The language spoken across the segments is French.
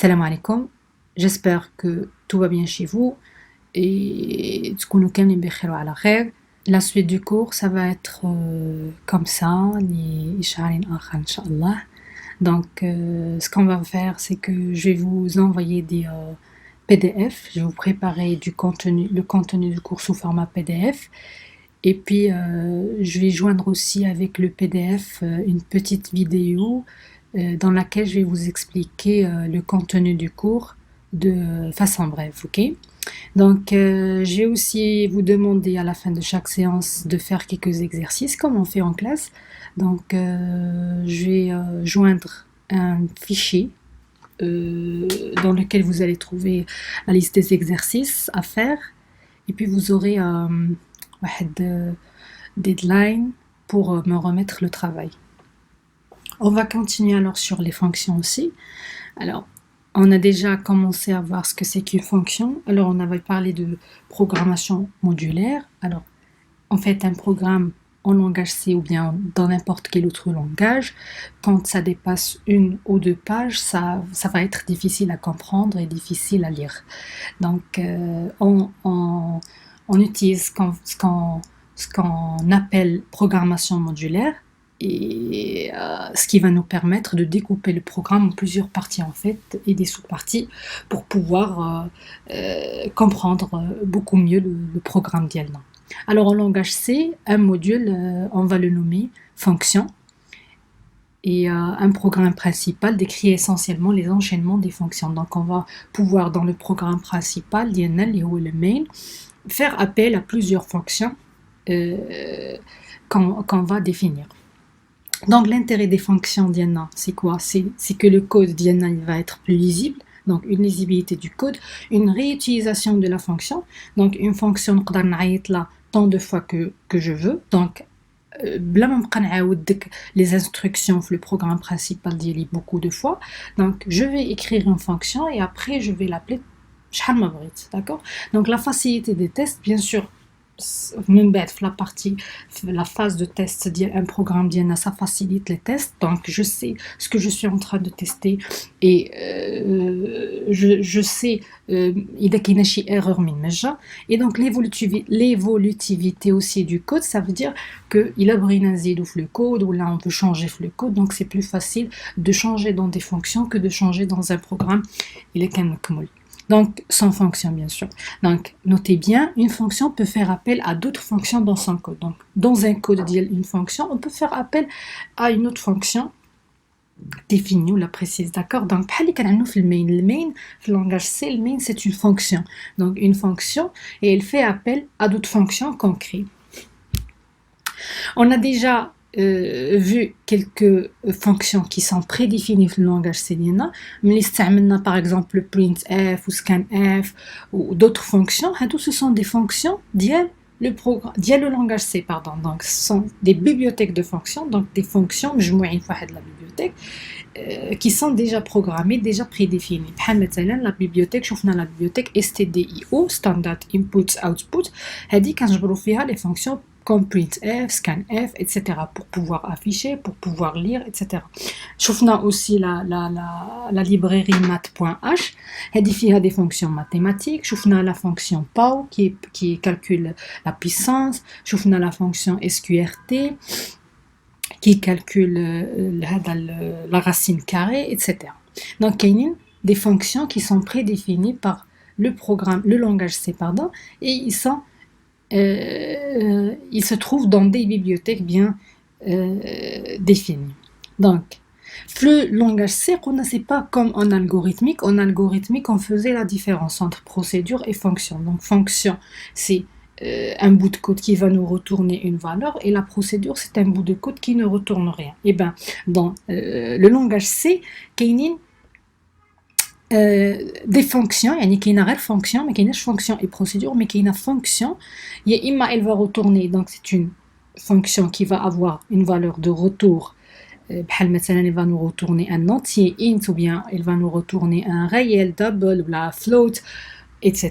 Salam alaikum, j'espère que tout va bien chez vous et تكونوا كاملين بخير وعلى خير. La suite du cours, ça va être comme ça, لإشعار آخر إن شاء الله. Donc, ce qu'on va faire, c'est que je vais vous envoyer des PDF. Je vais vous préparer le contenu du cours sous format PDF. Et puis, je vais joindre aussi avec le PDF une petite vidéo dans laquelle je vais vous expliquer le contenu du cours de façon brève, ok? Donc, je vais aussi vous demander à la fin de chaque séance de faire quelques exercices comme on fait en classe. Donc, je vais joindre un fichier dans lequel vous allez trouver la liste des exercices à faire. Et puis, vous aurez une deadline pour me remettre le travail. On va continuer alors sur les fonctions aussi. Alors, on a déjà commencé à voir ce que c'est qu'une fonction. Alors, on avait parlé de programmation modulaire. Alors, en fait, un programme en langage C ou bien dans n'importe quel autre langage, quand ça dépasse une ou deux pages, ça va être difficile à comprendre et difficile à lire. Donc, on utilise ce qu'on appelle programmation modulaire. Et ce qui va nous permettre de découper le programme en plusieurs parties en fait et des sous-parties pour pouvoir comprendre beaucoup mieux le programme d'Yalna. Alors en langage C, un module, on va le nommer fonction et un programme principal décrit essentiellement les enchaînements des fonctions. Donc on va pouvoir dans le programme principal, d'Yalna, le main, faire appel à plusieurs fonctions qu'on va définir. Donc l'intérêt des fonctions Diana, c'est quoi? C'est que le code Diana il va être plus lisible, donc une lisibilité du code, une réutilisation de la fonction. Donc une fonction نقدر نعيط لها tant de fois que je veux. Donc بلا ما نبقى نعاود ديك les instructions في le programme principal ديالي beaucoup de fois. Donc je vais écrire une fonction et après je vais l'appeler شحال ما بغيت, d'accord? Donc la facilité des tests, bien sûr. Même la phase de test d'un programme d'IANA, ça facilite les tests. Donc je sais ce que je suis en train de tester et je sais il y a شي erreur منها. Et donc l'évolutivité aussi du code, ça veut dire que il a brûlé le code ou là on veut changer le code, donc c'est plus facile de changer dans des fonctions que de changer dans un programme. Il est donc, sans fonction, bien sûr. Donc, notez bien, une fonction peut faire appel à d'autres fonctions dans son code. Donc, dans un code d'une fonction, on peut faire appel à une autre fonction définie ou la précise, d'accord? Donc, le main, le langage C, le main, c'est une fonction. Donc, une fonction, et elle fait appel à d'autres fonctions qu'on crée. On a déjà vu quelques fonctions qui sont prédéfinies dans le langage C. Mais par exemple le printf ou scanf ou d'autres fonctions, ce sont des fonctions le langage C, pardon. Donc ce sont des bibliothèques de fonctions, donc des fonctions مجموعين في واحد la bibliothèque qui sont déjà programmées, déjà prédéfinies. La bibliothèque, شوفنا la bibliothèque STDIO, Standard Input Output, هذه كنجبروا فيها les fonctions comme printf, scanf, etc. pour pouvoir afficher, pour pouvoir lire, etc. شوفنا aussi la librairie math.h, elle a des fonctions mathématiques. شوفنا la fonction POW qui calcule la puissance. شوفنا la fonction SQRT qui calcule la racine carrée, etc. Donc il y a des fonctions qui sont prédéfinies par le langage C, pardon, et ils se trouvent dans des bibliothèques bien définies. Donc, le langage C, c'est pas comme en algorithmique. En algorithmique, on faisait la différence entre procédure et fonction. Donc, fonction, c'est un bout de code qui va nous retourner une valeur, et la procédure, c'est un bout de code qui ne retourne rien. Et bien, dans le langage C, il y a des fonctions, il y a une fonction, mais il y a une fonction et procédure, mais il y a une fonction, elle va retourner, donc c'est une fonction qui va avoir une valeur de retour, elle va nous retourner un entier int, ou bien elle va nous retourner un réel, double, ou la float, etc.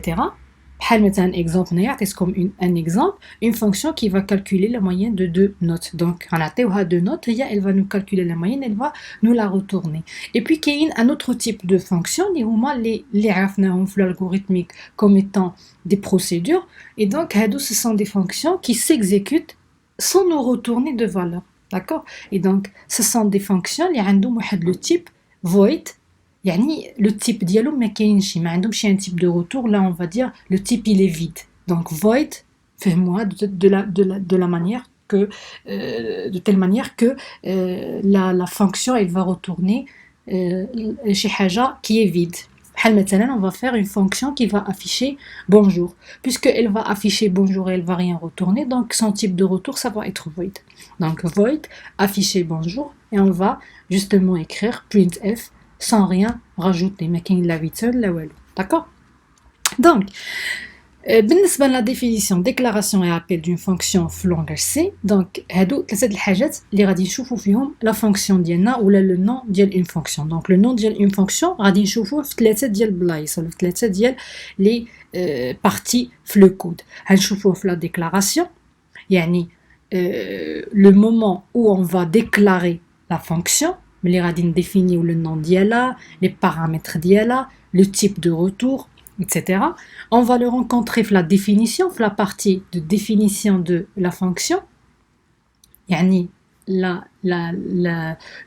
بحال مثلا exemple نعطيكم un exemple, une fonction qui va calculer la moyenne de deux notes. Donc غنعطيوها deux notes, elle va nous calculer la moyenne, elle va nous la retourner. Et puis كاين un autre type de fonction اللي هما اللي عرفناهم في l'algorithmique comme étant des procédures. Et donc هادو ce sont des fonctions qui s'exécutent sans nous retourner de valeur. D'accord? Et donc ce sont des fonctions اللي عندهم واحد le type void. يعني le type ديالو ما كاينش ما عندهمش un type de retour. Là on va dire le type il est vide. Donc void fais-moi de la manière que de telle manière que la fonction elle va retourner شي حاجة qui est vide. بحال مثلا on va faire une fonction qui va afficher bonjour. Puisque elle va afficher bonjour et elle va rien retourner, donc son type de retour ça va être void. Donc void afficher bonjour et on va justement écrire printf sans rien rajouter, mais qu'il la vite seule, d'accord? Donc, بالنسبة la définition, déclaration et appel d'une fonction في langage C, donc هادو ثلاثة الحاجات اللي غادي نشوفوا فيهم la fonction ديالنا ولا le nom ديال une fonction. Donc le nom ديال une fonction غادي نشوفوه في ثلاثة ديال البلايص ولا في ثلاثة ديال les parties في le code. غنشوفوه في la déclaration, يعني le moment où on va déclarer la fonction. Mais غادي نديفينيو le nom ديالها, les paramètres ديالها, le type de retour, etc. On va le rencontrer في la définition, في la partie de définition de la fonction. يعني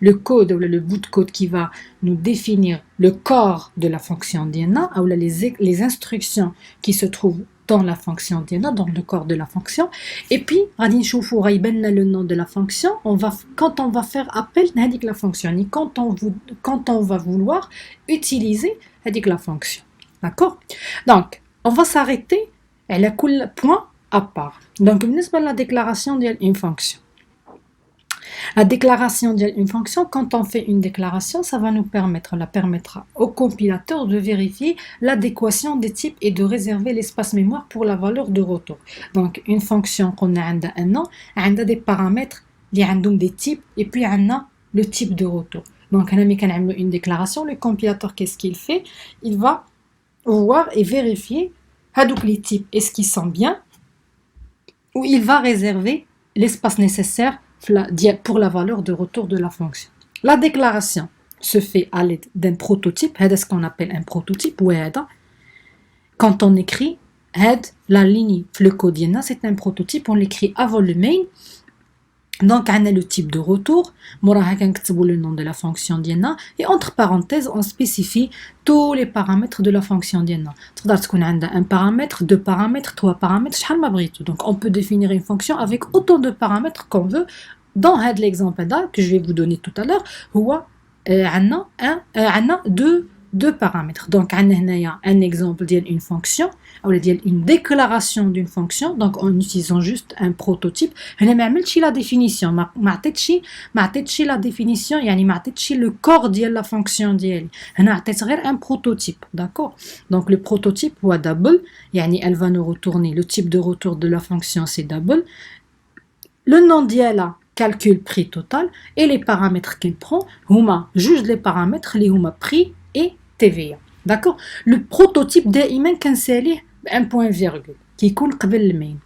le code ou le bout de code qui va nous définir le corps de la fonction ديالنا ou les instructions qui se trouvent dans la fonction ديالنا, dans le corps de la fonction. Et puis غادي نشوفوا غيبان le nom de la fonction quand on va faire appel هذيك la fonction, quand on va vouloir utiliser هذيك la fonction. D'accord? Donc on va s'arrêter على كل point à part. Donc بالنسبة la déclaration ديال une fonction. La déclaration d'une fonction, quand on fait une déclaration, ça va nous permettra au compilateur de vérifier l'adéquation des types et de réserver l'espace mémoire pour la valeur de retour. Donc, une fonction qu'on a un nom, a des paramètres, il y a des types, et puis on a le type de retour. Donc, on a une déclaration, le compilateur, qu'est-ce qu'il fait? Il va voir et vérifier les types, est-ce qu'ils sont bien, ou il va réserver l'espace nécessaire pour la valeur de retour de la fonction. La déclaration se fait à l'aide d'un prototype, c'est ce qu'on appelle un prototype. Quand on écrit la ligne le code, c'est un prototype, on l'écrit avant le main. Donc on a le type de retour, le nom de la fonction et entre parenthèses on spécifie tous les paramètres de la fonction. Un paramètre, deux paramètres, trois paramètres, donc on peut définir une fonction avec autant de paramètres qu'on veut. Dans l'exemple que je vais vous donner tout à l'heure, on a deux paramètres. Donc on a un exemple d'une fonction ou une déclaration d'une fonction, donc en utilisant juste un prototype. On n'a pas fait la définition, la définition, يعني ما عطيتش le corps de la fonction ديالي. أنا عطيت غير un prototype, d'accord? Donc le prototype هو double, يعني elle va nous retourner le type de retour de la fonction, c'est double. Le nom ديالها calcul prix total et les paramètres qu'il prend, هما juste les paramètres اللي هما prix et TVA. D'accord? Le prototype دائما كنساليه بان بوين فيرغول كيكون قبل المين.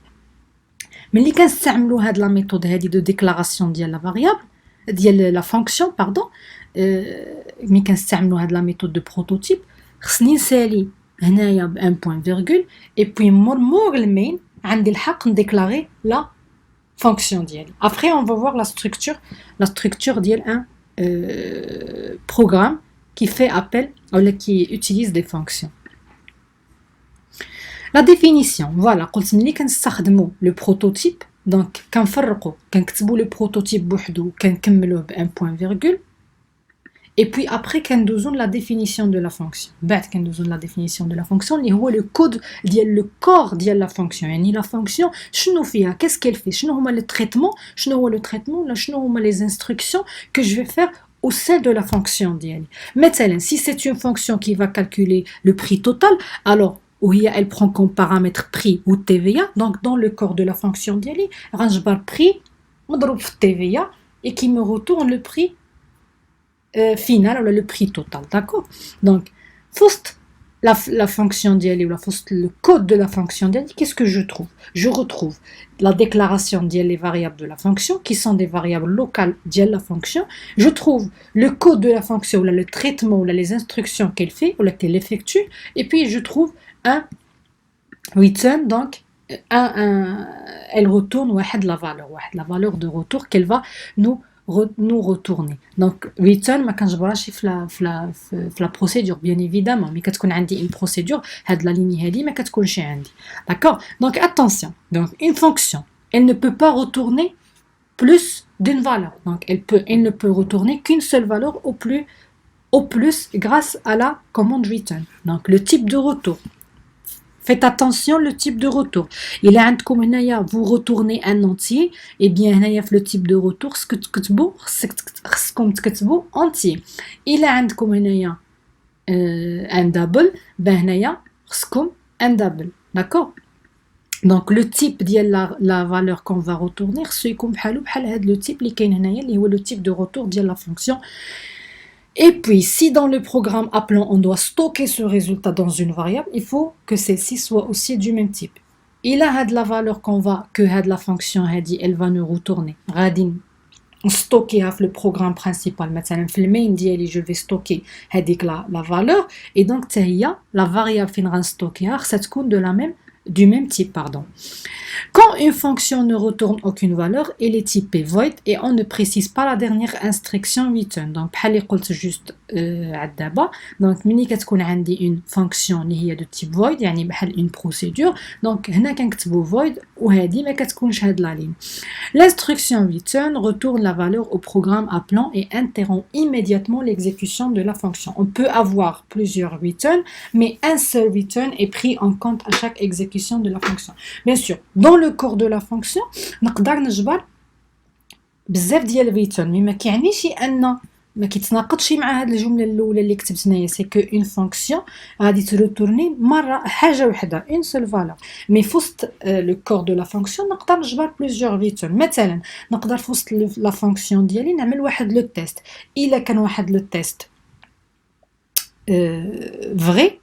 ملي كنستعملوا هاد لا ميثود هادي دو ديكلاراسيون ديال لا فاريابل ديال لا فونكسيون باردون ملي كنستعملوا هاد لا ميثود دو بروتوتيب خصني نسالي هنايا بان بوين فيرغول اي بوي مور المين عندي الحق نديكلاري لا فونكسيون ديالي. Après on va voir la structure ديال un programme qui fait appel ou qui utilise des fonctions. La définition, voilà, قلت ملي كنستخدموا le prototype, donc كنفرقوا كنكتبوا le prototype بوحدو كنكملوه بان بوين فيرغول et puis après كندوزو la définition de la fonction. بعد كندوزو la définition de la fonction اللي هو le code ديال le corps ديال la fonction. يعني la fonction شنو فيها, qu'est-ce qu'elle fait, شنو هما le traitement, شنو هو le traitement ولا شنو هما les instructions que je vais faire au sein de la fonction ديالي. مثلا si c'est une fonction qui va calculer le prix total, alors elle prend comme paramètre prix ou TVA. Donc dans le corps de la fonction ديالي غنجبر prix مضروب في TVA et qui me retourne le prix final ou le prix total. D'accord? Donc first la fonction ديالي ولا فوسط le code de la fonction ديالي, qu'est-ce que je trouve? Je retrouve la déclaration des variables de la fonction qui sont des variables locales de la fonction. Je trouve le code de la fonction ou le traitement ou les instructions qu'elle fait ou qu'elle effectue, et puis je trouve un return, donc elle retourne la valeur de retour qu'elle va nous retourner. Donc return ما كنجبرهاش في la procédure bien évidemment, mais كتكون عندي une procédure هاد la ligne هادي ما كتكونش عندي. D'accord? Donc attention, donc une fonction elle ne peut pas retourner plus d'une valeur, donc elle ne peut retourner qu'une seule valeur au plus grâce à la commande return. Donc le type de retour, faites attention le type de retour. Il est عندكم هنايا vous retournez un entier, et bien هنايا في le type de retour خصكم تكتبوا entier. Il est عندكم هنايا un double, ben هنايا خصكم un double. D'accord? Donc le type ديال la valeur qu'on va retourner خصو يكون بحال هاد le type اللي كاين هنايا اللي هو le type de retour ديال la fonction. Et puis, si dans le programme appelant, on doit stocker ce résultat dans une variable, il faut que celle-ci soit aussi du même type. Il a de la valeur que la fonction elle va nous retourner. غادي stocker le programme principal. Maintenant, في المين ديالي je vais stocker هذيك la valeur, et donc la variable فين غنستوكيها خصها تكون du même type, pardon. Quand une fonction ne retourne aucune valeur, elle est typée void et on ne précise pas la dernière instruction return. Donc, بحال اللي قلت juste دابا. Donc, ملي كتكون عندي une fonction اللي هي de type void, يعني بحال une procédure. Donc, هنا كنكتبوا void وهذه ما كتكونش هاد la ligne. L'instruction return retourne la valeur au programme appelant et interrompt immédiatement l'exécution de la fonction. On peut avoir plusieurs return, mais un seul return est pris en compte à chaque exécution de la fonction. Bien sûr, dans le corps de la fonction, نقدر نجبر بزاف ديال الريتيرن، مي ما كيعنيش ان ما كيتناقضش مع هاد الجمله الاولى اللي كتبت هنايا، سي كو اون فونكسيون غادي تروتورني مره حاجه وحده اون سول فالور، مي فوسط لو كور دو لا فونكسيون نقدر نجبر بليزيور ريتيرن. مثلا نقدر فوسط لا فونكسيون ديالي نعمل واحد لو تيست، الا كان واحد لو تيست فري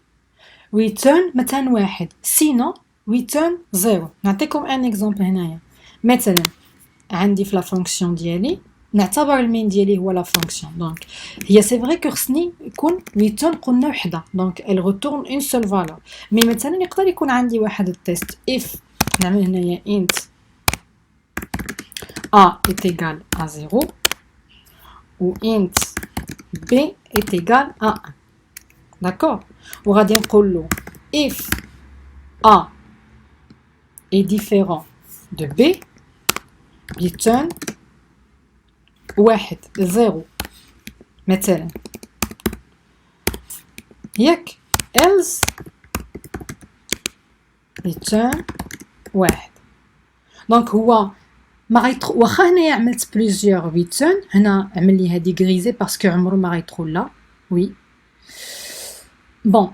ريتيرن مثلا واحد، سينو return 0. نعطيكم ان اكزامبل هنايا. مثلا عندي في لا فونكسيون ديالي نعتبر المين ديالي هو لا فونكسيون، دونك هي سي فري كو خصني يكون ريتيرن قلنا وحده، دونك ال ريتورن اون سول فالور. مي مثلا يقدر يكون عندي واحد التيست اف نعمل هنايا int a est égal à 0 ou int b est égal à 1. d'accord. وغادي نقول له if a est différent de B, return 1 0 مثلا ياك، else return 1. دونك هو ما واخا هنايا عملت بليزيور return، هنا عمل لي هادي غريزي باسكو عمرو ما غيدخل وي بون.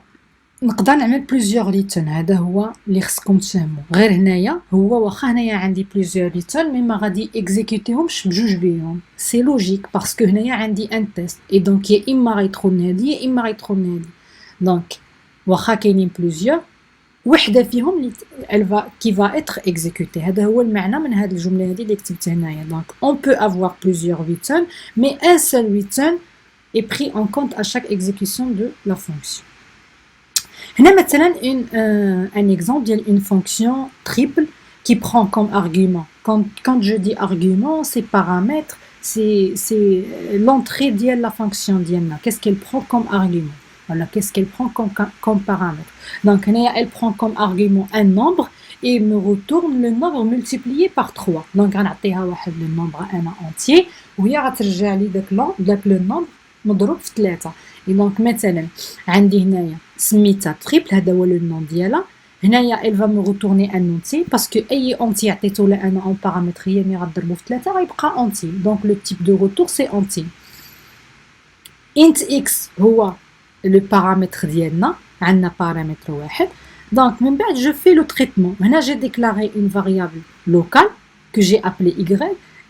نقدر نعمل بليزيور ريتيرن، هذا هو اللي خصكم تفهموا. غير هنايا هو واخا هنايا عندي بليزيور ريتيرن مي ما غادي اكزيكوتيهمش بجوج بيهم، سي لوجيك باسكو هنايا عندي ان تيست، اي دونك يا اما غيدخل هادي يا اما غيدخل هادي. دونك واخا كاينين بليزيور، وحده فيهم اللي كي فا اتر اكزيكوتي. هذا هو المعنى من هذه الجمله هذه اللي كتبت هنايا. دونك اون بو افوار بليزيور ريتيرن مي ان سول ريتيرن est pris en compte à chaque exécution de la fonction. هنا مثلا un exemple ديال une fonction triple qui prend comme argument. Quand je dis argument, c'est paramètre, c'est l'entrée ديال la fonction ديالنا. Qu'est-ce qu'elle prend comme argument? Voilà, qu'est-ce qu'elle prend comme paramètre. Donc هنا elle prend comme argument un nombre et me retourne le nombre multiplié par 3. Donc غنعطيها واحد le nombre انا entier وهي غترجع لي داك le nombre مضروب في 3. Et donc مثلا عندي هنايا سميتها triple، هذا هو لو نون ديالها. هنايا elle va me retourner un entier parce que اي entier عطيتو لها انا en paramètre هي مي غضربو في 3 غيبقى entier. donc le type de retour c'est entier. int x هو le paramètre ديالنا، عندنا paramètre واحد. donc من بعد je fais le traitement. هنا j'ai déclaré une variable locale que j'ai appelée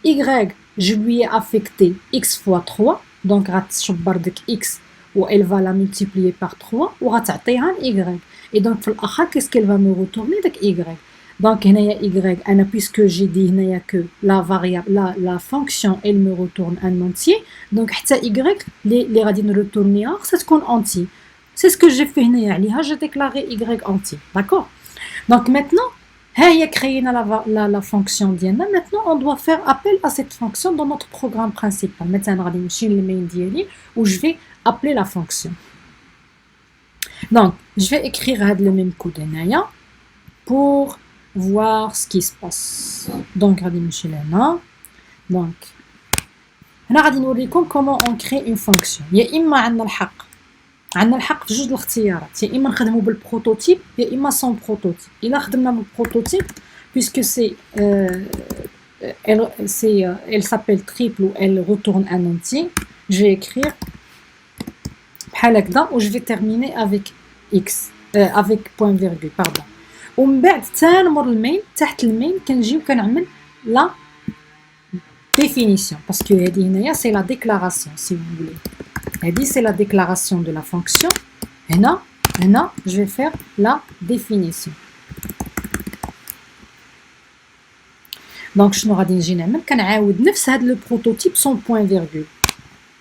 y. Je lui ai affecté x fois 3. donc غتشبر ديك x ou elle va la multiplier par 3 وغتعطيها y. Et donc في الآخر qu'est-ce qu'elle va me retourner داك y. Donc هنايا y أنا puisque j'ai dit هنايا que la variable la fonction elle me retourne un entier, donc حتى y اللي غادي نرتورنيها خصها تكون entier. C'est ce que j'ai fait هنايا عليها j'ai déclaré y entier. D'accord? Donc maintenant هي créé la fonction ديالنا. Maintenant on doit faire appel à cette fonction dans notre programme principal. Maintenant غادي نمشي للmain ديالي où je vais appeler la fonction. Donc je vais écrire le même code هنايا pour voir ce qui se passe. Donc غادي نمشي لهنا. Donc هنا غادي نوريكم comment on crée une fonction. يا اما عندنا الحق في جوج الاختيارات، يا اما نخدموا بالبروتوتيب يا اما سون بروتوتيب. الا خدمنا بالبروتوتيب puisque elle s'appelle triple ou elle retourne un entier, je vais écrire بحال هكذا و je vais terminer avec x avec point virgule pardon. ومن بعد تنمر المين تحت المين كنجي وكنعمل لا définition parce que هذه هنايا c'est la déclaration si vous voulez. هذه c'est la déclaration de la fonction. هنا je vais faire la définition. Donc شنو غادي نجي نعمل كنعاود نفس هذا لو بروتوتيب سون بوين فيرغول.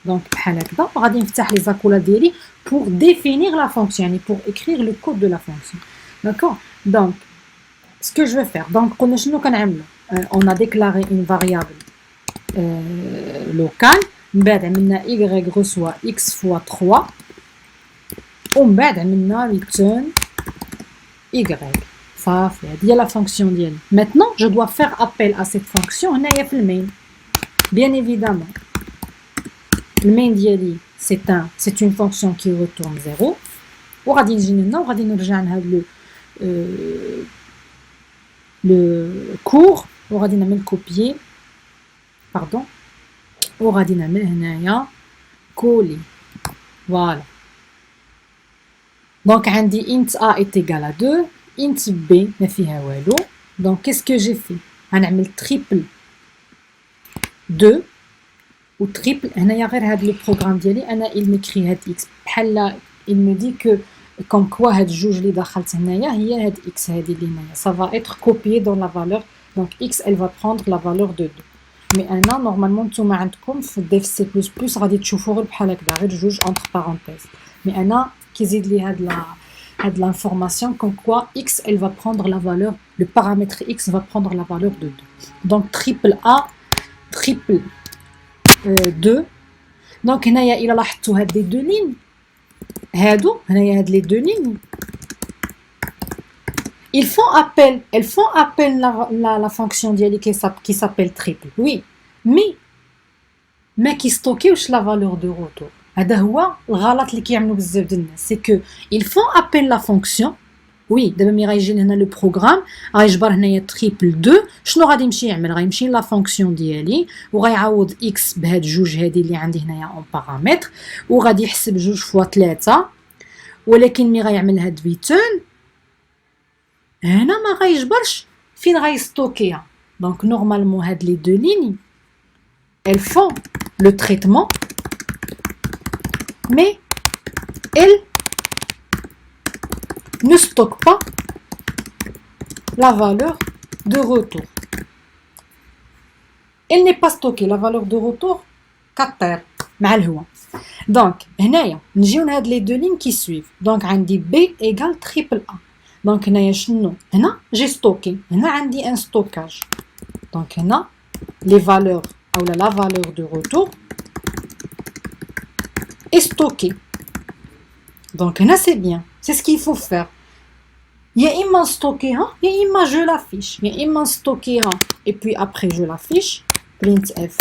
Donc بحال هكذا غادي نفتح لي زاكولا ديالي pour définir la fonction يعني pour écrire le code de la fonction. D'accord? Donc ce que je vais faire donc قلنا شنو كنعملو on a déclaré une variable locale. من بعد عملنا y reçoit x fois 3 ومن بعد عملنا return y. صافي هذه هي la fonction ديالي. Maintenant je dois faire appel à cette fonction هنايا في المين. Bien évidemment المين ديالي c'est une fonction qui retourne 0 وغادي نجي هنا وغادي نرجع لهاد le cours وغادي نعمل copier pardon وغادي نعمل هنايا coller. Voilà. Donc عندي int a est égal à 2 int b ما فيها والو. Donc qu'est-ce que j'ai fait غنعمل triple 2 و triple هنايا غير هاد لو بروغرام ديالي انا il m'écrit هاد x بحال il me dit que comme quoi هاد الجوج اللي دخلت هنايا هي هاد x هادي اللي هنايا ça va être copié dans la valeur. Donc x elle va prendre la valeur de 2. مي انا نورمالمون نتوما عندكم في ديف سي بلس بلس غادي تشوفوا غير بحال هكذا غير جوج انتر بارونتيز. مي انا كيزيد لي هاد l'information comme quoi x elle va prendre la valeur, le paramètre x va prendre la valeur de 2. Donc triple a triple 2. Donc هنايا الى لاحظتوا هاد لي دو لين هادو هنايا هاد لي دو لين elles font appel la fonction ديالي qui s'appelle triple. Oui, mais ما كيستوكيوش la valeur de retour. هذا هو الغلط اللي كيعملوا بزاف ديال الناس. C'est que ils font appel la fonction. Oui, دابا ملي غيجي لهنا لو بروغرام غيجبر هنايا تريبل 2 شنو غادي يمشي يعمل غيمشي لا فونكسيون ديالي وغيعوض x بهاد جوج هادي اللي عندي هنايا اون بارامتر وغادي يحسب جوج فوا 3 ولكن ملي غيعمل هاد ريتيرن هنا ما غيجبرش فين غيستوكيها. دونك نورمالمون هاد لي دو لين elles font le traitement mais elles ne stockent pas la valeur de retour. Elle n'est pas stockée la valeur de retour كطير مع الهواء. دونك هنايا نجيو لهاد لي دو لين كي سويف. دونك عندي b égale triple a. دونك هنايا شنو هنا جي ستوكي هنا عندي ان ستوكاج. دونك هنا لي فالور او لا فالور دو روتور est stockée. Donc هنا c'est bien, c'est ce qu'il faut faire. يا إما ستوكيها يا إما je l'affiche. يا إما ستوكيها et puis après je l'affiche printf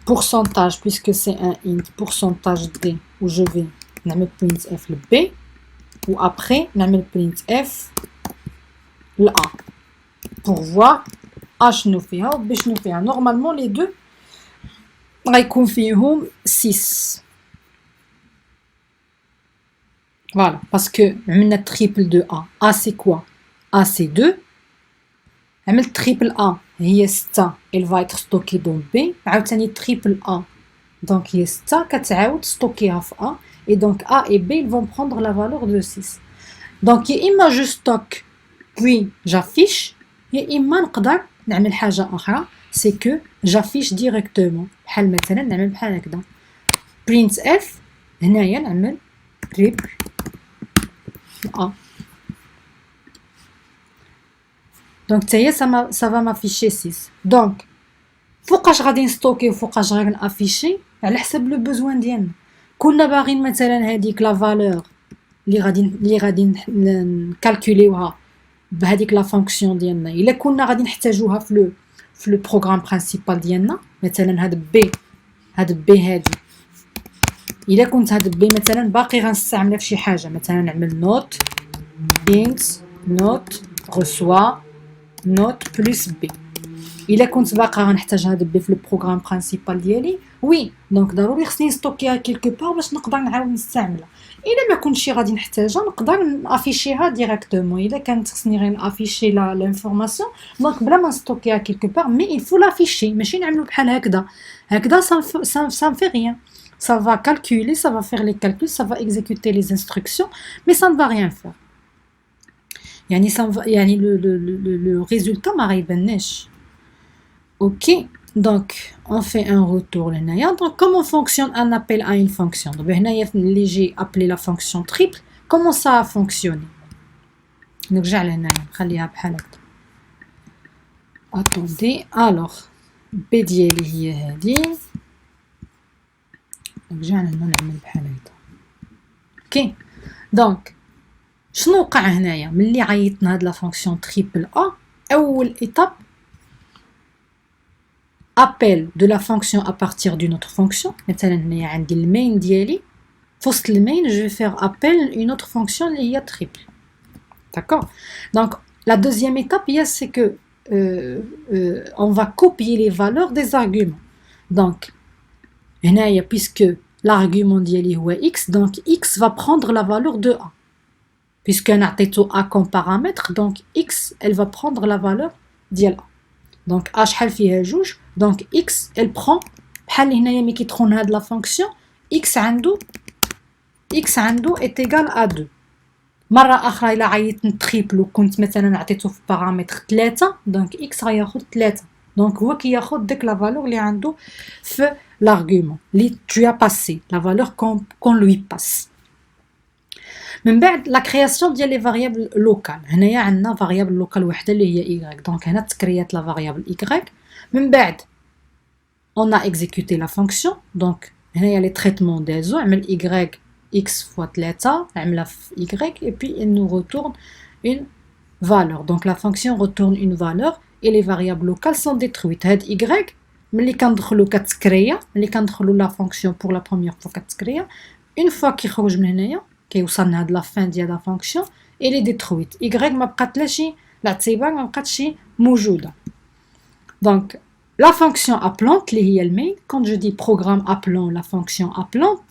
pourcentage puisque c'est un int pourcentage d où je vais نعمل printf le b ou après نعمل printf le a pour voir شنو فيها و b شنو فيها. Normalement les deux غيكون فيهم 6. Voilà, parce que عملنا triple de A. A c'est quoi? A c'est 2. عملت triple A هي 6 elle va être stockée dans B. عاوتاني triple A Donc, il y a 6 كتعاود ستوكيها في A. Et donc, A et B, ils vont prendre la valeur de 6. Donc, يا إما je stocke, puis j'affiche, يا إما نقدر نعمل حاجة أخرى, c'est que j'affiche directement. بحال مثلا نعمل بحال هكذا. printf, هنايا نعمل triple A. Donc, ça va m'afficher 6. Donc, فوقاش غادي نستوكي وفوقاش غادي نافيشي على حسب لو بوزوان ديالنا. كنا باغيين مثلا هذيك لا فالور اللي غادي نكالكوليوها بهذيك لا فونكسيون ديالنا، الا كنا غادي نحتاجوها في لو بروغرام برينسيبال ديالنا، مثلا هاد بي هادي، الا كنت هاد بي مثلا باقي غنستعملها في شي حاجه، مثلا نعمل نوت انت نوت ريسوا نوت بلس بي، الا كنت باقا غنحتاج هاد بي في البروغرام برينسيبال ديالي، وي دونك ضروري خصني نستوكيها كيلكو بار باش نقدر نعاود نستعملها. الا ما كنتش غادي نحتاجها نقدر نافيشيها ديريكتومون، الا كانت خصني غير نافيشي لانفورماسيون دونك بلا ما نستوكيها كيلكو بار، مي il faut l'afficher، ماشي نعملو بحال هكذا ça ne fait rien. Ça va calculer, ça va faire les calculs, ça va exécuter les instructions, mais ça ne va rien faire. يعني le résultat ما غيبانش. Ok, donc on fait un retour là. Donc comment fonctionne un appel à une fonction? Donc j'ai appelé la fonction triple. Comment ça a fonctionné? Donc attendez, alors B ديالي هي هذه. Ok, donc شنو وقع هنايا ملي عيطنا هاد لا فونكسيون تريبل A؟ أول étape appel de la fonction à partir d'une autre fonction. مثلا هنايا عندي المين ديالي، فوسط المين je vais faire appel une autre fonction اللي هي triple. D'accord? Donc la deuxième étape c'est que on va copier les valeurs des arguments. Donc هنايا puisque l'argument ديالي هو x, donc x va prendre la valeur de a. Puisque أنا عطيتو a comme paramètre, donc x elle va prendre la valeur ديال a. Donc a شحال فيها جوج، donc x elle prend بحال هنايا ملي كيدخل هاد لا فونكسيون x عنده est égal à 2. مرة أخرى إلا عيطت نتريبل وكنت مثلا عطيتو في بارامتر 3 donc x غياخد 3، donc هو كياخد ديك لا فالور اللي عنده في l'argument اللي tu as passé, la valeur qu'on lui passe. من بعد la création ديال لي فاريابل لوكال، هنايا عندنا فاريابل لوكال وحده اللي هي y، دونك هنا تكريات لا فاريابل y. من بعد on a exécuté la fonction، دونك هنايا لي تريتمون دازو، عمل y x fois 3 عملها في y et puis il nous retourne une valeur. Donc la fonction retourne une valeur et les variables locales sont détruites. هاد y ملي كندخلو كتكريا، ملي كندخلو لا فونكسيون pour la première fois كتكريا، une fois كيخرج من هنايا كيوصلنا هاد لا فان ديال لا فونكسيون et les détruite. y ما بقاتلاش الاعتبار، ما بقاتش موجوده. Donc la fonction appelante اللي هي المين، quand je dis programme appelant la fonction appelante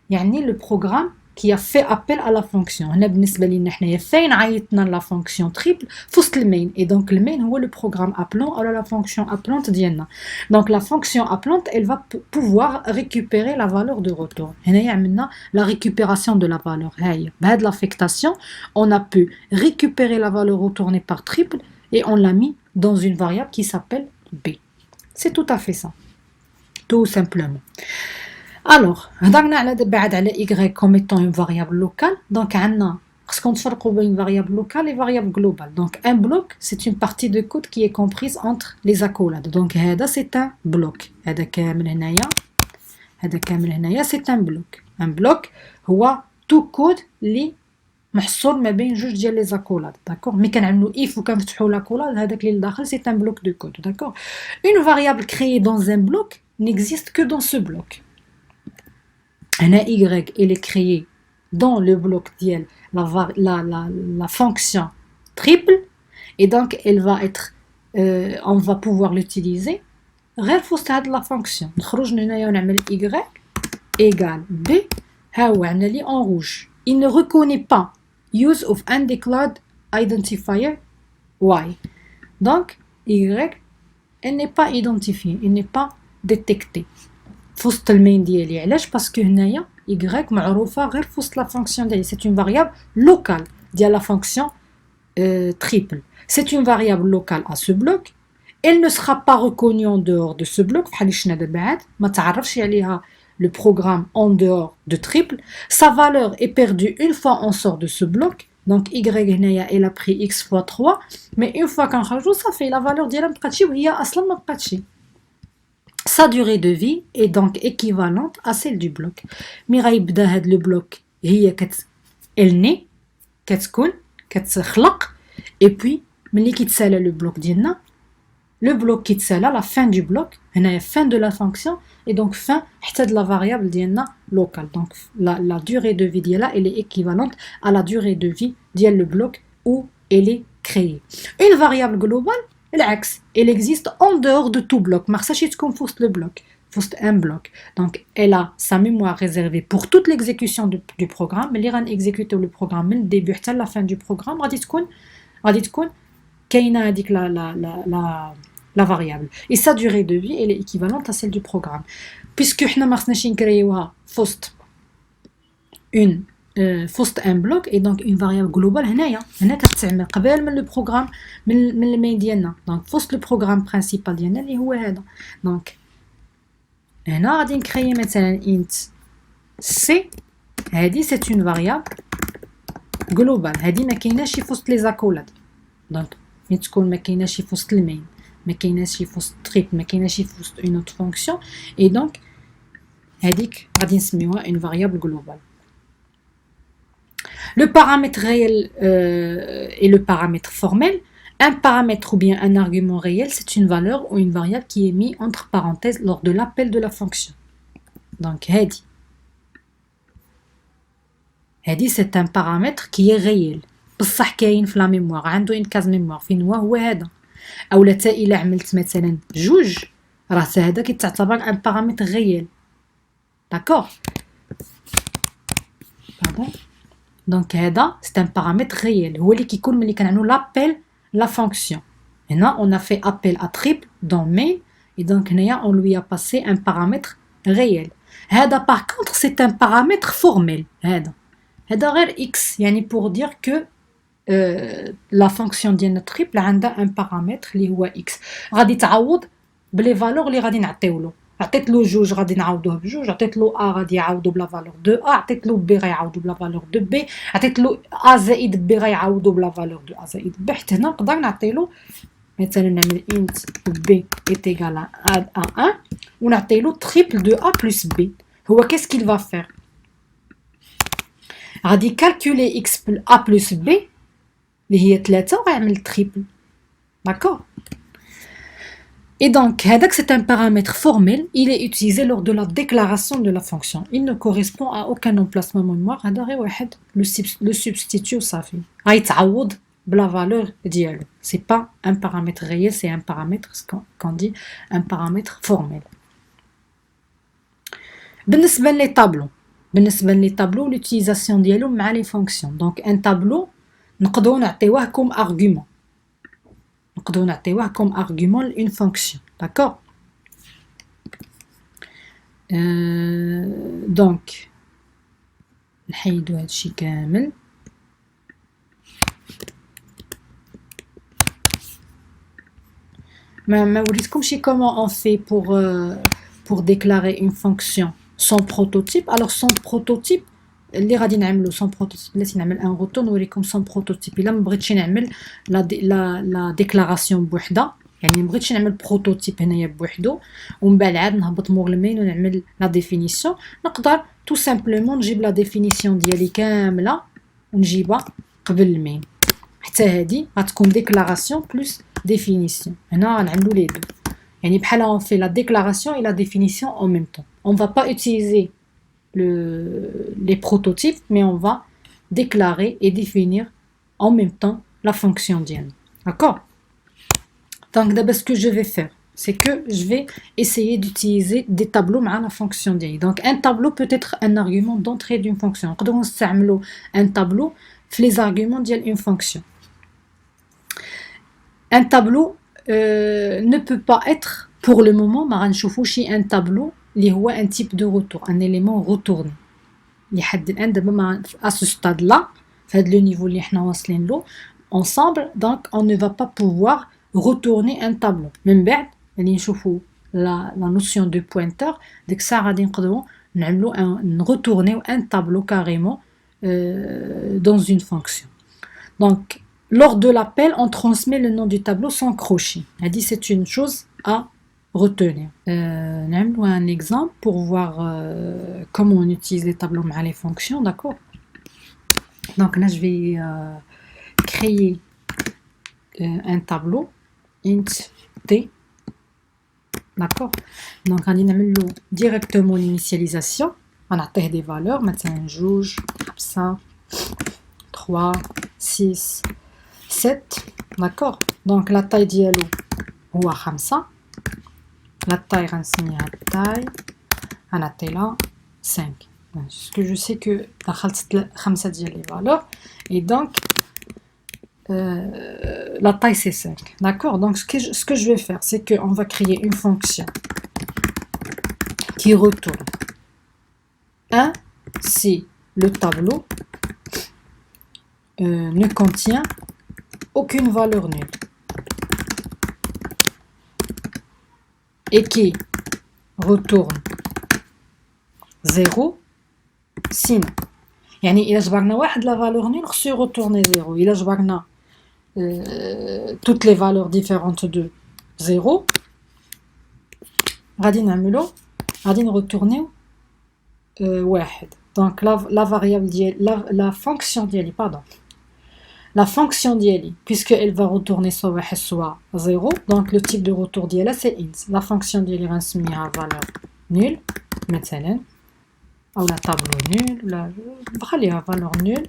يعني le programme qui a fait appel à la fonction. هنا بالنسبه لينا حنايا فين عيطنا لا فونكسيون تريبل في وسط المين، et donc المين هو le programme appelant على la fonction appelante ديالنا. Donc la fonction appelante elle va pouvoir récupérer la valeur de retour. هنايا عملنا la récupération de la valeur. هاهي بهاد l'affectation on a pu récupérer la valeur retournée par triple et on l'a mis dans une variable qui s'appelle b. C'est tout à fait ça, tout simplement. Alors, هضرنا على بعد على y comme étant une variable locale. Donc عندنا خصكم تفرقوا بين variable locale et variable globale. Donc un bloc c'est une partie de code qui est comprise entre les accolades. Donc هذا c'est un bloc. هذا كامل هنايا c'est un bloc. Un bloc هو tout code اللي محصور ما بين جوج ديال لي زاكولاد. داكور، ملي كنعملوا if وكنفتحوا لاكولاد هذاك اللي لداخل c'est un bloc de code. D'accord. Une variable créée dans un bloc n'existe que dans ce bloc. هنا y elle est créée dans le bloc ديال la fonction triple et donc elle va être on va pouvoir l'utiliser غير في وسط هاد la fonction. نخرج من هنايا ونعمل y égale b. ها هو عندنا لي en rouge. Il ne reconnaît pas use of undeclared identifier y. Donc y elle n'est pas identifiée, il n'est pas détecté. في وسط المين ديالي. علاش؟ باسكو هنايا y معروفه غير في وسط لا فونكسيون ديالي. سي اون فاريابل لوكال ديال لا فونكسيون triple. C'est une variable locale à ce bloc. Elle ne sera pas reconnue en dehors de ce bloc. ما تعرفش عليها le programme en dehors de triple. Sa valeur est perdue une fois on sort de ce bloc. Donc y هنايا elle a pris x fois 3. Mais une fois كنخرجوا صافي la valeur ديالها مبقاتش وهي اصلا ما بقاتش. Sa durée de vie est donc équivalente à celle du bloc. مي غيبدا هاد le bloc هي elle naît كتكون كتخلق. Et puis ملي كيتسالى لو بلوك ديالنا لو بلوك كيتسالى لا fin du bloc هنايا fin de la fonction et donc fin حتى de la variable ديالنا local. Donc la durée de vie ديالها elle est équivalente à la durée de vie ديال le bloc où elle est créée. Une variable globale العكس elle existe en dehors de tout bloc ما خصهاش تكون في وسط le bloc في وسط un bloc. Donc elle a sa mémoire réservée pour toute l'exécution du programme. ملي غنexécuter le programme من الديبي حتى la fin du programme غادي تكون كاينه هذيك la variable et sa durée de vie elle est équivalente à celle du programme puisque حنا ما خصناش نكريوها فوسط فوسط ان بلوك. et donc une variable globale هنا كتستعمل قبل من لو بروغرام من المين ديالنا. دونك فوسط لو بروغرام برينسيبال ديالنا اللي هو هذا. دونك هنا غادي نكريي مثلا int c. هذه سي اون فاريابل global. هذه ما كايناش في وسط لي زاكولات. دونك ملي تكون ما كايناش في وسط المين ما كايناش في وسط تريب ما كايناش في وسط اون اوت فونكسيون. اي دونك هذيك غادي نسميوها اون فاريابل global. Le paramètre réel et le paramètre formel. Un paramètre ou bien un argument réel, c'est une valeur ou une variable qui est mise entre parenthèses lors de l'appel de la fonction. Donc هذه c'est un paramètre qui est réel. بصح كاين في لا ميموار عنده ان كاز ميموار فين هو هذا. اولا حتى الا عملت مثلا جوج راه حتى هذا كيتعتبر ان بارامتر ريال. داكور باردون. دونك هذا سي ان بارامتر ريال هو اللي كيكون ملي كنعملو لابيل لا فونكسيون. هنا اون ا في ابيل ا تريبل دون مين et donc هنايا اون لوي ا باسي ان بارامتر ريال. هذا باغ كونطخ سي ان بارامتر فورميل. هذا غير x يعني pour dire que la fonction ديالنا triple عندها un paramètre اللي هو x. غادي تعوض بلي فالور اللي غادي نعطيولو. عطيت له جوج غادي نعوضوه بجوج. عطيت له a غادي يعوضو بلا فالور 2 a. عطيت له b غيعوضو بلا فالور 2 b. عطيت له a زائد b غيعوضو بلا فالور 2 a زائد b. حتى هنا نقدر نعطيلو مثلا نعمل int b est égal à 1 ونعطيلو triple de a plus b. هو qu'est-ce qu'il va faire؟ غادي calculer x a plus b اللي هي 3 وغيعمل triple. D'accord. Et donc هذاك c'est un paramètre formel. Il est utilisé lors de la déclaration de la fonction. Il ne correspond à aucun emplacement mémoire. هذا غير واحد le substitut صافي غيتعوض بلا valeur ديالو. C'est pas un paramètre réel, c'est un paramètre qu'on dit un paramètre formel. بالنسبه لي طابلو l'utilisation ديالو مع لي فونكسيون. دونك ان طابلو نقدروا نعطيوه كوم ارغومون. لune fonction. D'accord. Donc نحيدو هادشي كامل. ما وريتكمش comment on fait pour déclarer une fonction son prototype. Alors son prototype اللي غادي نعملو son prototype بلاتي نعمل ان روتور نوريكم son prototype. الا ما بغيتش نعمل لا ديكلاراسيون بوحدها يعني ما بغيتش نعمل بروتوتيب هنايا بوحدو ومن بعد عاد نهبط مور المين ونعمل لا ديفينيسيون. نقدر تو سامبلومون نجيب لا ديفينيسيون ديالي كامله ونجيبها قبل المين. حتى هادي غتكون ديكلاراسيون بلس ديفينيسيون. هنا غنعملو لي دو يعني بحال on fait la déclaration et la définition en même temps. On va pas utiliser les prototypes, mais on va déclarer et définir en même temps la fonction dienne. D'accord. Donc d'abord ce que je vais faire, c'est que je vais essayer d'utiliser des tableaux à la fonction dienne. Donc un tableau peut être un argument d'entrée d'une fonction. On peut un tableau les arguments d'une fonction. Un tableau ne peut pas être pour le moment, un tableau اللي هو un type de retour, un élément retourné. لحد الآن دابا ما à ce stade là, في هذا le niveau اللي حنا واصلين له, ensemble, donc on ne va pas pouvoir retourner un tableau. من بعد اللي نشوفوا la notion de pointeur, ديك الساعة غادي نقدروا نعملوا retourner un tableau carrément dans une fonction. Donc lors de l'appel, on transmet le nom du tableau sans crochet. Elle dit c'est une chose à retenir. Un exemple pour voir comment on utilise les tableaux avec les fonctions, d'accord? Donc là, je vais créer un tableau int t, d'accord? Donc on va directement l'initialisation. On a des valeurs, maintenant juge, ça, 3, 6, 7, d'accord? Donc la taille dialo هو 5. La taille غنسميها taille. أنا là 5. Parce que je sais que دخلت 5 ديال les valeurs et donc la taille c'est 5. D'accord? Donc ce que je vais faire, c'est qu'on va créer une fonction qui retourne 1 si le tableau ne contient aucune valeur nulle et qui retourne 0 sinon. يعني إلا جبرنا واحد la valeur nulle خصو retourner 0. إلا جبرنا toutes les valeurs différentes de 0 غادي نعملو غادي نرتورنيو واحد. Donc la variable ديال la fonction ديالي pardon. La fonction d'Yali, puisqu'elle va retourner soit 1 soit 0, donc le type de retour d'Yali c'est int. La fonction d'Yali va se mettre à valeur nulle, maintenant, ou la tableau nul, la valeur nulle.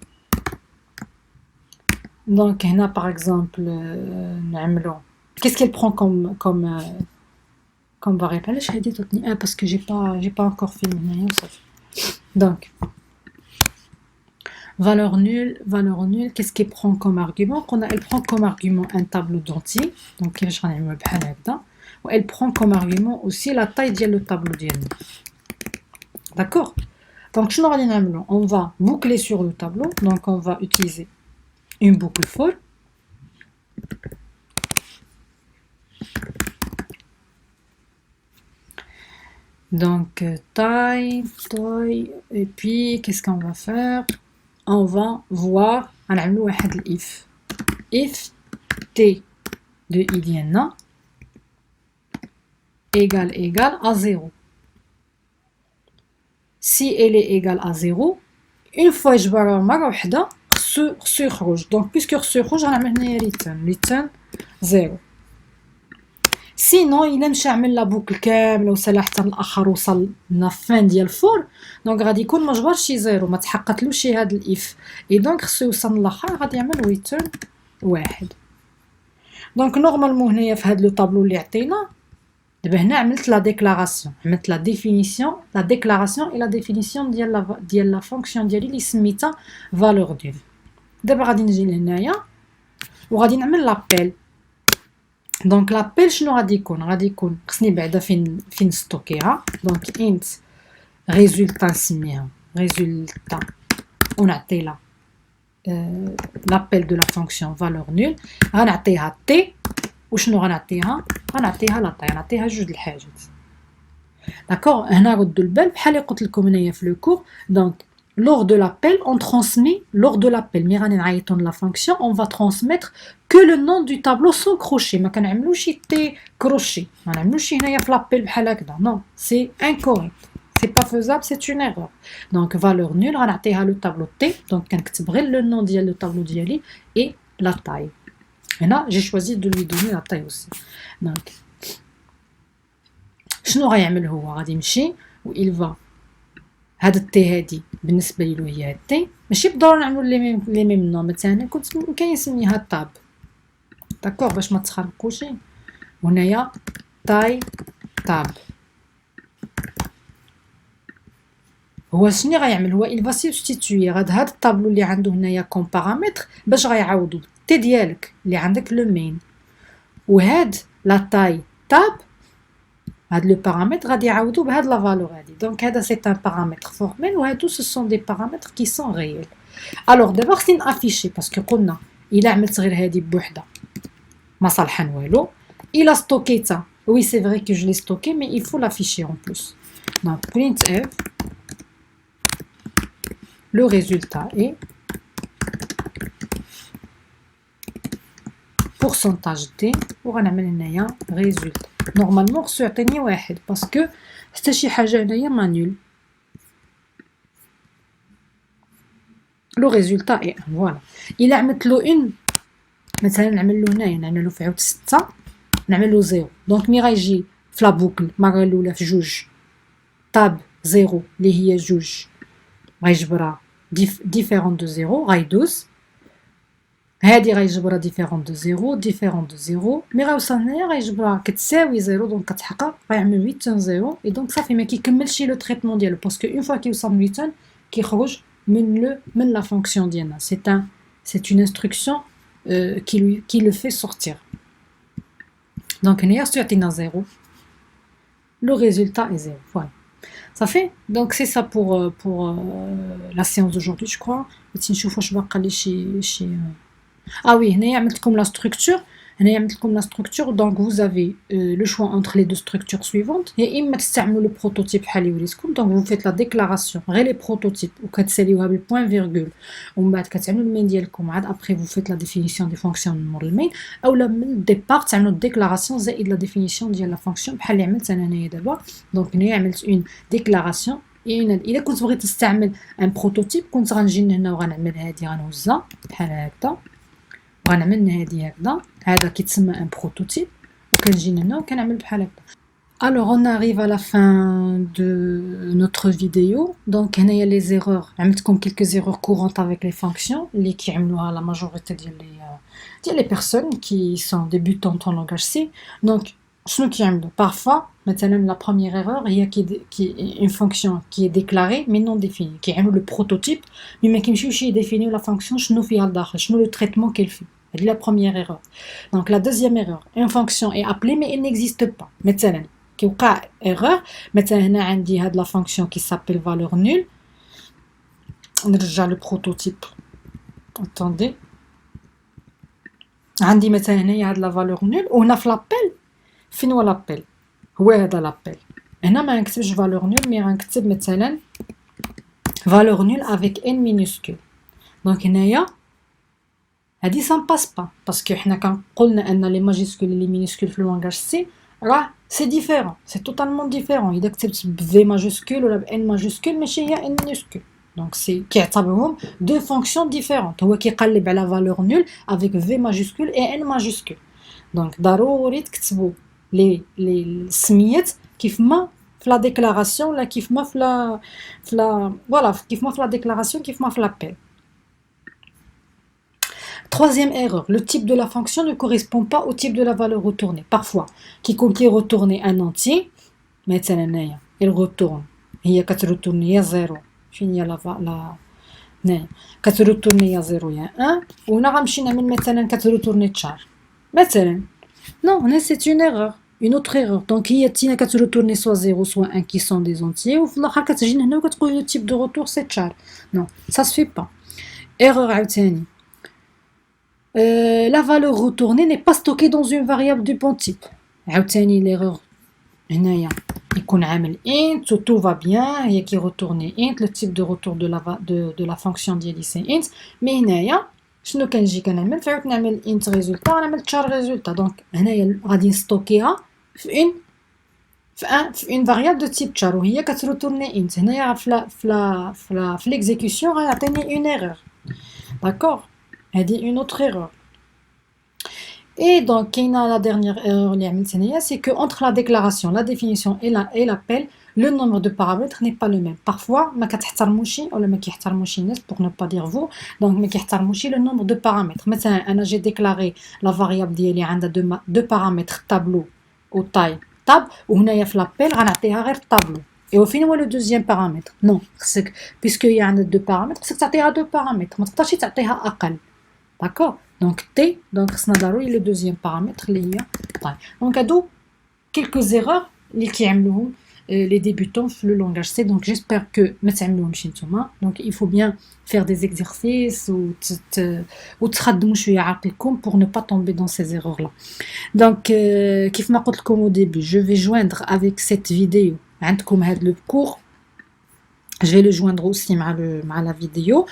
Donc, là par exemple, qu'est-ce qu'elle prend comme variable? Je vais dire parce que j'ai pas encore fait le. Donc, valeur nulle, qu'est-ce qu'elle prend comme argument? Elle prend comme argument un tableau d'entier, donc elle prend comme argument aussi la taille du tableau. D'accord? Donc, on va boucler sur le tableau, donc on va utiliser une boucle for. Donc, taille, et puis qu'est-ce qu'on va faire? On va voir if t de i ديالنا égale à 0. Si elle est égale à 0, une fois جبرها مرة واحدة خصو يخرج. Donc puisque خصو يخرج غنعمل هنايا return 0. Sinon إلا مشى عمل لا بوكل كاملة وسالا حتى الآخر وصل لنا فان ديال فور، دونك غادي يكون ما جبرش شي زيرو، ما تحققلوش شي هاد الاف، اي دونك خصو يوصل للاخر غادي يعمل ريتيرن واحد. دونك نورمالمون هنايا في هاد لو طابلو اللي عطينا دابا هنا عملت لا ديكلاراسيون، عملت لا ديفينيسيون، لا ديكلاراسيون اي لا ديفينيسيون ديال لا فونكسيون ديالي اللي سميتها فالور ديال. دابا غادي نجي لهنايا وغادي نعمل لابيل. دونك لابيل شنو غادي يكون خصني بعدا فين ستوكيها. دونك انت ريزولتا نسميها ريزولتا ونعطي لها لابيل دو لا فونكسيون فالور نول، غنعطيها تي وشنو غنعطيها لا طاي، غنعطيها جوج الحاجات. داكوغ هنا ردوا البال بحال اللي قلت لكم هنايا في لو كور. دونك lors de l'appel, on transmet, lors de l'appel, la fonction, on va transmettre que le nom du tableau sans crochet. ما كنعملوش تي crochet. ما نعملوش هنايا في l'appel بحال هكذا. Non, c'est incorrect. C'est pas faisable, c'est une erreur. Donc valeur nulle, غنعطيها le tableau T. Donc كنكتب غير le nom ديال le tableau ديالي et la taille. هنا j'ai choisi de lui donner la taille aussi. Donc شنو غيعمل هو؟ غادي يمشي و il va هاد التي هادي بالنسبه لي هي هاد التي، ماشي بالضروره نعملوا لي ميم نو. مثلا كنت ممكن نسميها تاب، داكوغ باش ما تخربقوش. وهنايا تاي تاب. هو شنو غيعمل؟ هو il va substituer هاد الطابلو اللي عنده هنايا كوم بارامتر باش غيعوضوا التي ديالك اللي عندك لو مين، وهاد لا تاي تاب Le paramètre غادي يعوضوا بهاد la valeur هادي. Donc هذا c'est un paramètre formel وهادو ce sont des paramètres qui sont réels. Alors d'abord خصني afficher parce que قلنا إلا عملت غير هادي بوحدة ما صالحة والو. Il a stocké ça. Oui, c'est vrai que je l'ai stocké, mais il faut l'afficher en plus. Donc printf, le résultat est pourcentage d وغنعمل هنايا résultat. Normalement خصو يعطيني واحد parce que حتى شي حاجة هنايا ما nul. Le résultat est 1. Voilà. إلا عملت له une مثلا نعمل له هنايا نعملو في عود 6 نعملو 0. دونك مي غيجي في لا بوكل المرة الأولى في جوج تاب 0 اللي هي جوج غيجبرها ديفيرون دو 0 غيدوز هادي غيجبرها ديفيرون دو 0 ديفيرون دو 0 مي غيوصل هنايا غيجبرها كتساوي 0 دونك كتحقق غيعمل 8 0 اي دونك صافي ما كيكملش لو تريتمون ديالو باسكو اون فوا كيوصل 8 كيخرج من la fonction d'Iana. C'est une instruction qui le fait sortir. Donc, on a 0. Le résultat est 0. Voilà. Ça fait. Donc, c'est ça pour la séance d'aujourd'hui, je crois. Ah oui, comme la structure. Donc, vous avez le choix entre les deux structures suivantes. Et le prototype. Donc, vous faites la déclaration, les prototypes, le point virgule. Après, vous faites la définition des fonctions de main. Ou le départ, c'est une déclaration et la définition de la fonction. Donc, vous avez une déclaration. Et إذا كنت بغيت تستعمل un prototype كنت غنجي هنا وغنعمل هادي غنوزع بحال هكا غنعمل هادي هكذا هذا كيتسمى ان بروتوتيب وكنجي هنا وكنعمل بحال هكا. Alors on arrive à la fin de notre vidéo. Donc هنايا les erreurs عملتكم quelques erreurs courantes avec les fonctions اللي كيعملوها la majorité ديال les personnes qui sont débutantes en langage C. Donc شنو كيعملوا parfois مثلا la première erreur هي qui une fonction qui est déclarée mais non définie كيعملوا le prototype mais ما كيمشيوش يديفينيو la fonction شنو فيها الداخل شنو le traitement qu'elle fait. C'est la première erreur. Donc la deuxième erreur, une fonction est appelée mais elle n'existe pas. Maintenant, كيوقع erreur. Maintenant هنا عندي هاد la fonction qui s'appelle valeur nulle. نرجع le prototype. Attendez. عندي مثلا هنايا هاد la valeur nulle وهنا في l'appel فين هو l'appel هو هذا l'appel. هنا ما نكتبش valeur nulle mais غنكتب مثلا valeur nulle avec n minuscule. Donc هنايا هادي ça ne passe pas parce que حنا قلنا ان les majuscules et les minuscules في le langage C راه c'est différent, c'est totalement différent. إذا كتبت ب V majuscule ولا ب N majuscule ماشي هي N minuscule. Donc c'est كيعتبرهم deux fonctions différentes. هو كيقلب على valeur nulle avec V majuscule et N majuscule. Donc ضروري تكتبوا les السميات كيف ما في la déclaration ولا كيف ما في la voilà كيف ما في la déclaration كيف ما في l'appel. Troisième erreur, le type de la fonction ne correspond pas au type de la valeur retournée. Parfois, quiconque retourne un entier, مثلا il retourne, هي كترetourne يا 0 فين هي لا كترetourne يا 0 يا 1 وهنا غنمشي نعمل مثلا كترetourne تشار مثلا. Non, c'est une erreur, une autre erreur. Donc هي تينا كترetourne soit 0 soit 1 qui sont des entiers وفي الاخر كتجي هنا وكتقول le type de retour c'est char. Non, ça se fait pas. Erreur عاوتاني. La valeur retournée n'est pas stockée dans une variable du bon type. عاوتاني l'erreur هنايا يكون عامل int tout va bien هي كي retourne int le type de retour de la fonction ديالي c'est int mais هنايا شنو كنجي كنعمل فعاود نعمل int résultat غنعمل char résultat. Donc هنايا غادي نستوكيها في une variable de type char وهي كترetourne int. هنايا في l'exécution غيعطيني une erreur. D'accord. Elle dit une autre erreur. Et donc, la dernière erreur, c'est que entre la déclaration, la définition et l'appel, le nombre de paramètres n'est pas le même. Parfois, pour ne pas dire vous, donc le nombre de paramètres. Maintenant, j'ai déclaré la variable d'elle a deux paramètres tableau au taille tab, ou l'appel, on tableau. Et au final, le deuxième paramètre. Non, puisqu'il y a deux paramètres, c'est que ça a deux paramètres. D'accord. Donc T, donc le deuxième paramètre, donc à quelques erreurs اللي كيعملوهم les débutants le langage C. Donc j'espère que ما تعملوهمش نتوما. Donc il faut bien faire des exercices ou تخدموا شويه عقلكم pour ne pas tomber dans ces erreurs là. Donc كيف ما قلت لكم au début, je vais joindre avec cette vidéo عندكم هذا le cours. Je vais le joindre aussi à la vidéo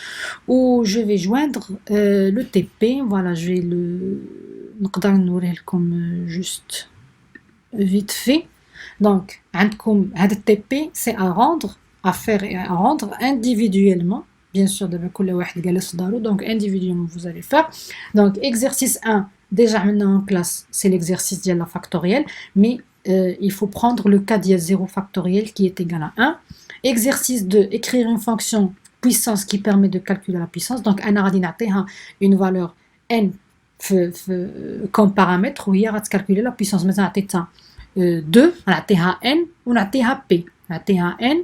où je vais joindre le TP. Voilà, je vais le نقدر نوريه لكم juste vite fait. Donc عندكم هذا الTP c'est à rendre, à faire et à rendre individuellement. Bien sûr دابا كل واحد جالس في دارو, donc individuellement vous allez faire. Donc exercice 1 déjà maintenant en classe, c'est l'exercice de la factorielle, mais il faut prendre le cas d'il 0 factoriel qui est égal à 1. Exercice 2, écrire une fonction puissance qui permet de calculer la puissance. Donc, on a une valeur n comme paramètre où il y a calculer la puissance. Mais on a 2, on a n, on a p. On a n,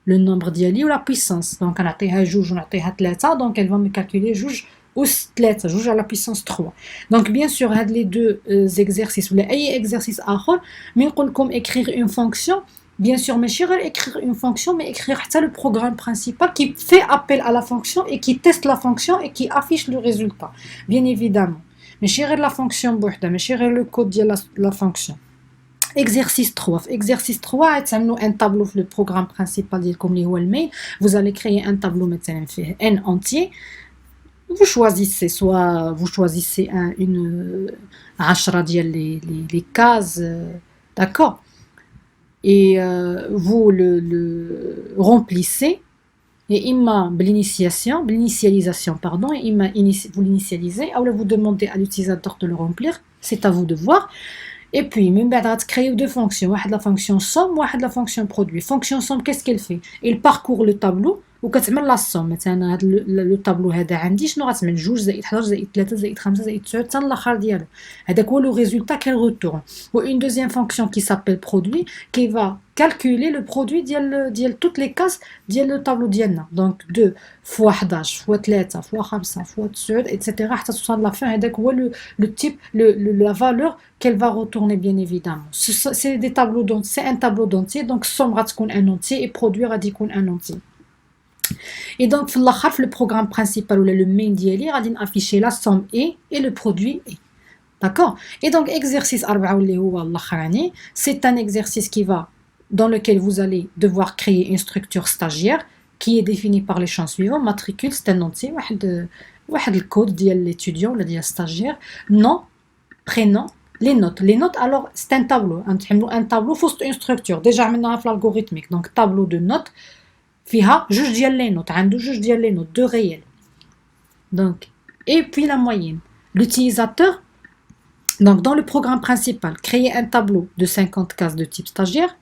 le nombre d'yali ou la puissance. Donc, on a juge, on a 3. Donc, elle va me calculer juge ou 3, juge à la puissance 3. Donc, bien sûr, les deux exercices, ou les exercices à mais comme écrire une fonction. Bien sûr, mais écrire une fonction, mais écrire le programme principal qui fait appel à la fonction et qui teste la fonction et qui affiche le résultat. Bien évidemment. Mais la fonction, mais le code de la fonction. Exercice 3. Exercice 3, c'est un tableau le programme principal comme les mail. Vous allez créer un tableau n entier. Vous choisissez soit vous choisissez une 10 les cases, d'accord? Et vous le remplissez et l'initialisation pardon, et vous l'initialisez ou vous demandez à l'utilisateur de le remplir, c'est à vous de voir. Et puis même créer deux fonctions, la fonction somme ou la fonction produit. Fonction somme, qu'est-ce qu'elle fait? Elle parcourt le tableau وكتعمل لا الصوم. مثلا هذا لو طابلو هذا عندي شنو غتعمل 2 زائد 11 زائد 3 زائد 5 زائد 9 حتى الاخر ديالو. هذاك هو لو ريزولتا qu'elle retourne. Ou une deuxième fonction qui s'appelle produit qui va calculer le produit ديال toutes les cases ديال le tableau ديالنا. Donc 2 fois 11 fois 3 fois 5 fois 9 etc. حتى توصل لا fin. هذاك هو le type la valeur qu'elle va retourner bien évidemment. C'est des tableaux d'entier, c'est un tableau d'entier. Donc somme غتكون un entier et produit غادي يكون un entier. Et donc le programme principal ou le main ديالي غادي afficher la somme et le produit est. D'accord? Et donc exercice 4 اللي هو الاخراني, c'est un exercice qui va dans lequel vous allez devoir créer une structure stagiaire qui est définie par les champs suivants. Matricule, c'est un entier, واحد الكود ديال l'étudiant ولا ديال stagiaire, nom, prénom, les notes alors c'est un tableau, un tableau faut une structure déjà عملناها في l'algorithmique. Donc tableau de notes فيها جوج ديال لي نوت, عنده جوج ديال لي نوت, deux réels. Donc et puis la moyenne. L'utilisateur, donc dans le programme principal, créer un tableau de 50 cases de type stagiaire.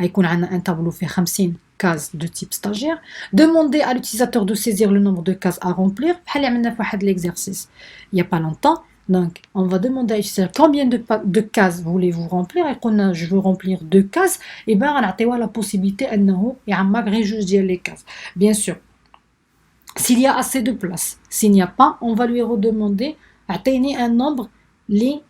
غيكون عندنا un tableau fait 50 cases de type stagiaire. Demander à l'utilisateur de saisir le nombre de cases à remplir. بحال اللي عملنا في واحد l'exercice il y a pas longtemps. Donc, on va demander à l'utilisateur combien de cases voulez-vous remplir. Et qu'on je veux remplir 2 cases, et bien on a la possibilité de juste les cases. Bien sûr, s'il y a assez de place. S'il n'y a pas, on va lui redemander un nombre les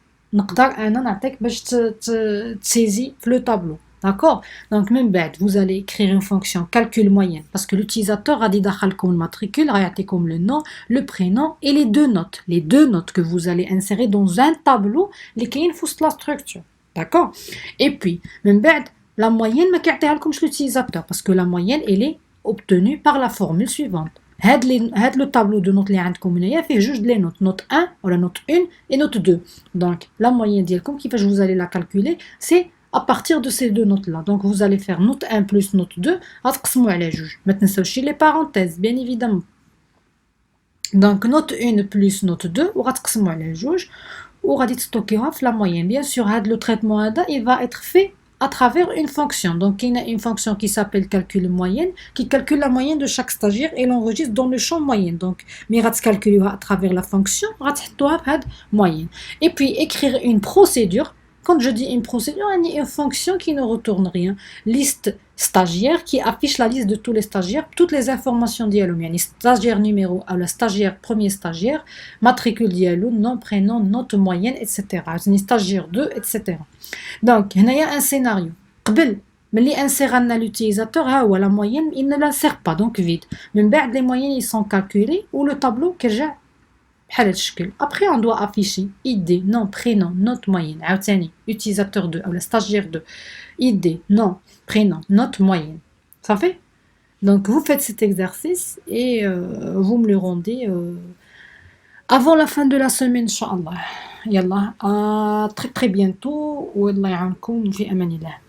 saisir le tableau. D'accord? Donc, même bête, vous allez écrire une fonction calcul moyenne parce que l'utilisateur a dit comme le matricule, comme le nom, le prénom et les deux notes. Les deux notes que vous allez insérer dans un tableau, lesquelles font la structure. D'accord? Et puis, même bête, la moyenne, mais comme l'utilisateur parce que la moyenne, elle est obtenue par la formule suivante. Le tableau de notes, il fait juste les notes. Note 1, ou la note 1 et note 2. Donc, la moyenne, qui fait que vous allez la calculer, c'est à partir de ces deux notes-là. Donc, vous allez faire note 1 plus note 2, maintenant, c'est aussi les parenthèses, bien évidemment. Donc, note 1 plus note 2, ou stocker la moyenne. Bien sûr, le traitement, il va être fait à travers une fonction. Donc, il y a une fonction qui s'appelle calcul moyenne, qui calcule la moyenne de chaque stagiaire et l'enregistre dans le champ moyenne. Donc, mais calculer à travers la fonction, moyenne. Et puis, écrire une procédure. Quand je dis une procédure, il y a une fonction qui ne retourne rien. Liste stagiaire qui affiche la liste de tous les stagiaires, toutes les informations dialogue. Il y a stagiaire numéro, la stagiaire, premier stagiaire, matricule dialogue, nom, prénom, note moyenne, etc. Il y a stagiaire 2, etc. Donc, il y a un scénario. قبل ملي انسير l'utilisateur ها هو la moyenne il ne l'insère pas donc vide من بعد les moyennes ils sont calculés ou le tableau كيرجع بحال هاد الشكل après on doit afficher id nom prénom note moyenne عاوتاني utilisateur 2 ou stagiaire 2 id nom prénom note moyenne ça fait donc vous faites cet exercice et vous me le rendez avant la fin de la semaine inchallah يلا très très bientôt والله يعاونكم في امان الله